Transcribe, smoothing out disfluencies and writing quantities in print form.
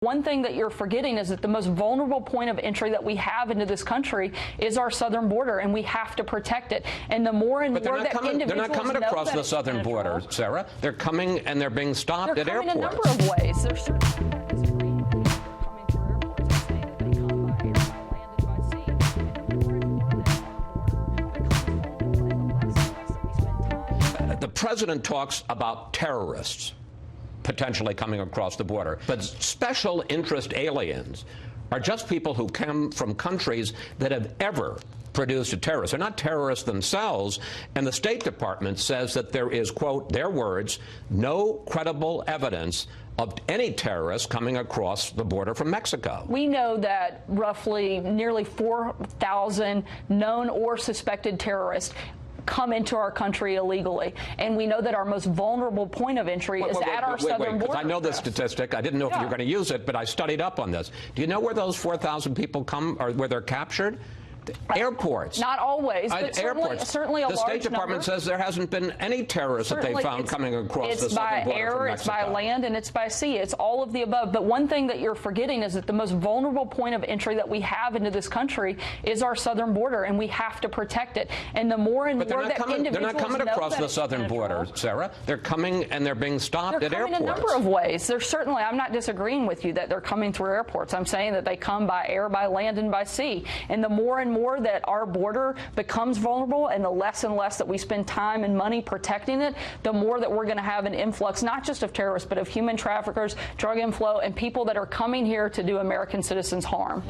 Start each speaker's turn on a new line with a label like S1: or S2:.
S1: One thing that you're forgetting is that the most vulnerable point of entry that we have into this country is our southern border, and we have to protect it. And the more and more that individuals
S2: they're not coming across the southern border, Sarah. They're coming and they're being stopped at airports.
S1: They're coming a number of ways. They're certainly
S2: The president talks about terrorists potentially coming across the border, but special interest aliens are just people who come from countries that have ever produced a terrorist. They're not terrorists themselves, and the State Department says that there is, quote, their words, no credible evidence of any terrorists coming across the border from Mexico.
S1: We know that roughly nearly 4,000 known or suspected terrorists come into our country illegally, and we know that our most vulnerable point of entry is at our southern border.
S2: I know this statistic. I didn't know if you were going to use it, but I studied up on this. Do you know where those 4,000 people come, or where they're captured? Airports.
S1: Not always, but
S2: airports.
S1: certainly a large number.
S2: The State Department says there hasn't been any terrorists that they found coming across the southern border from Mexico. It's by air,
S1: it's by land, and it's by sea. It's all of the above. But one thing that you're forgetting is that the most vulnerable point of entry that we have into this country is our southern border, and we have to protect it. And the more and more that individuals
S2: they're not coming across the southern border, Sarah. They're coming and they're being stopped at airports.
S1: They're coming a number of ways. They're certainly, I'm not disagreeing with you that they're coming through airports. I'm saying that they come by air, by land, and by sea. And the more and more that our border becomes vulnerable, and the less and less that we spend time and money protecting it, the more that we're going to have an influx, not just of terrorists, but of human traffickers, drug inflow, and people that are coming here to do American citizens harm.